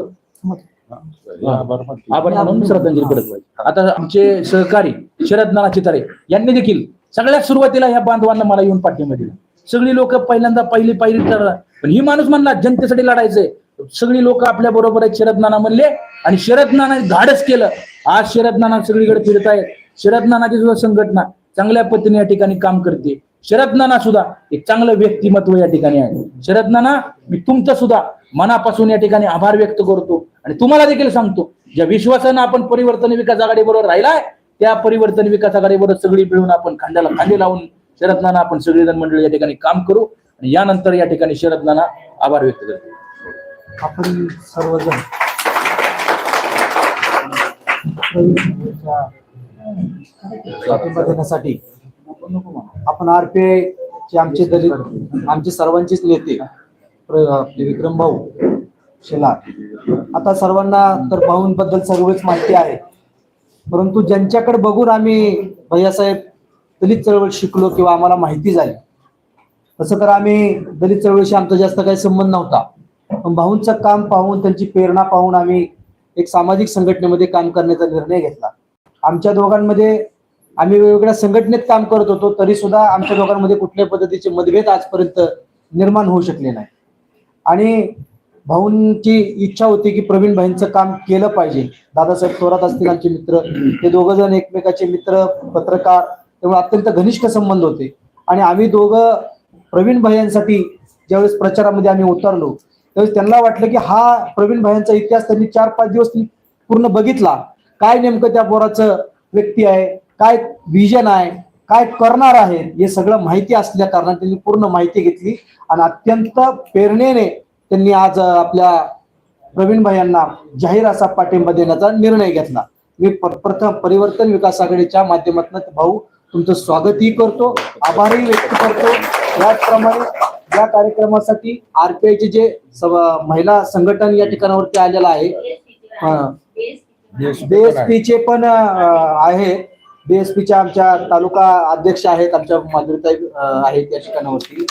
आभार मानून श्रद्धांजली करत पाहिजे. आता आमचे सहकारी शरद नाना चितारे यांनी देखील सगळ्यात सुरुवातीला ह्या बांधवांना मला येऊन पाठिंबा दिला. सगळी लोक पहिल्यांदा पहिली पण ही माणूस म्हणला जनतेसाठी लढायचंय, सगळी लोक आपल्या बरोबर आहेत शरद नाना म्हणले. आणि शरद नाना धाडस केलं. आज शरद नाना सगळीकडे फिरतायत. शरद नानाची सुद्धा संघटना चांगल्या पद्धतीने या ठिकाणी काम करते. शरद नाना सुद्धा एक चांगलं व्यक्तिमत्व या ठिकाणी आहे. शरद नाना मी तुमचं सुद्धा मनापासून या ठिकाणी आभार व्यक्त करतो. आणि तुम्हाला देखील सांगतो, ज्या विश्वासानं आपण परिवर्तन विकास आघाडी बरोबर राहिलाय त्या परिवर्तन विकास आघाडी बरोबर सगळी मिळून आपण खांद्याला खांदे लावून शरद नाना आपण सगळेजण मंडळी या ठिकाणी काम करू. आणि यानंतर या ठिकाणी शरद नाना आभार व्यक्त करतो. आपण सर्वजण पाठिंबा देण्यासाठी आपण RPI चे आमचे सर्वांचेच नेते विक्रम भाऊ शेलार. आता सर्वांना तर भाऊंबद्दल सर्वच माहिती आहे, परंतु ज्यांच्याकडे बघून आम्ही भैयासाहेब दलित चळवळ शिकलो किंवा आम्हाला माहिती झाली, तसं तर आम्ही दलित चळवळीशी आमचा जास्त काही संबंध नव्हता, पण भाऊंचं काम पाहून त्यांची प्रेरणा पाहून आम्ही एक सामाजिक संघटनेमध्ये काम करण्याचा निर्णय घेतला. आमच्या दोघांमध्ये आम्ही वेगवेगळ्या संघटनेत काम करत होतो, तरी सुद्धा आमच्या दोघांमध्ये कुठल्याही पद्धतीचे मतभेद आजपर्यंत निर्माण होऊ शकले नाही. आणि भाऊंची इच्छा होती की प्रवीण भाईंचं काम केलं पाहिजे. दादासाहेब थोरात असतील आमचे मित्र, ते दोघं जण एकमेकाचे मित्र, पत्रकार, त्यामुळे अत्यंत घनिष्ठ संबंध होते. आणि आम्ही दोघं प्रवीण भाईंसाठी ज्यावेळेस प्रचारामध्ये आम्ही उतरलो, त्यावेळेस त्यांना वाटलं की हा प्रवीण भाईंचा इतिहास त्यांनी 4-5 दिवस पूर्ण बघितला, काय नेमकं त्या पोराचं व्यक्ती आहे, काय विजन आहे, काय करणार आहे, हे सगळं माहिती असल्या कारणाने त्यांनी पूर्ण माहिती घेतली आणि अत्यंत प्रेरणेने त्यांनी आज आपल्या प्रवीण भाईंना जाहीर असा पाठिंबा देण्याचा निर्णय घेतला. मी प्रथम परिवर्तन विकास आघाडीच्या माध्यमातून भाऊ तुमचं स्वागतही करतो, आभारही व्यक्त करतो. याचप्रमाणे या कार्यक्रमासाठी आरपीआयचे जे महिला संघटन या ठिकाणावरती आलेलं आहे, बीएसपीचे पण आहेत, बीएसपीच्या आमच्या तालुका अध्यक्ष आहेत, आमच्या माधुरीताई आहेत या ठिकाणावरती,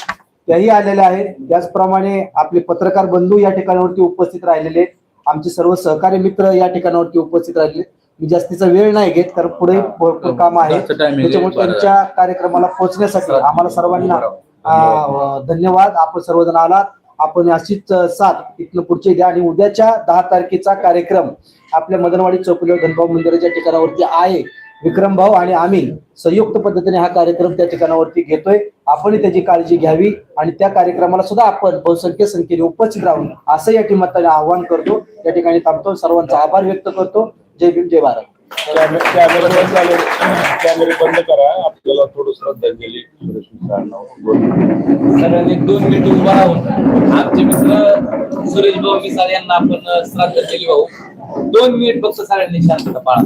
त्याही आलेल्या आहेत. त्याचप्रमाणे आपले पत्रकार बंधू या ठिकाणावरती उपस्थित राहिलेले आहेत, आमचे सर्व सहकारी मित्र या ठिकाणावरती उपस्थित राहिलेले. मी जास्तीचा वेळ नाही घेत कारण पुढे भरपूर काम आहे, त्याच्यामुळे त्यांच्या कार्यक्रमाला पोहोचण्यासाठी आम्हाला सर्वांना धन्यवाद. आपण सर्वजण आलात, आपण अशीच साथ इथनं पुढचे द्या. आणि उद्याच्या 10 तारखेचा कार्यक्रम आपल्या मदनवाडी चौकीवर धनभाऊ मंदिराच्या ठिकाणावरती आहे. विक्रम भाऊ आणि आम्ही संयुक्त पद्धतीने हा कार्यक्रम त्या ठिकाणावरती घेतोय. आपणही त्याची काळजी घ्यावी आणि त्या कार्यक्रमाला सुद्धा आपण बहुसंख्य संख्येने उपस्थित राहून असं या ठिकाणी आवाहन करतो. या ठिकाणी थांबतो, सर्वांचा आभार व्यक्त करतो. जय भीम, जय भारत. कॅमेरे बंद करा, आपल्याला थोडं श्रद्धांजली. सरांनी 2 मिनिट उभा राहून आमचे मित्र सुरेश भाऊ मिसाळ यांना आपण श्रद्धांजली वाहू. 2 मिनिट फक्त सगळ्यांनी शांतता पाळा.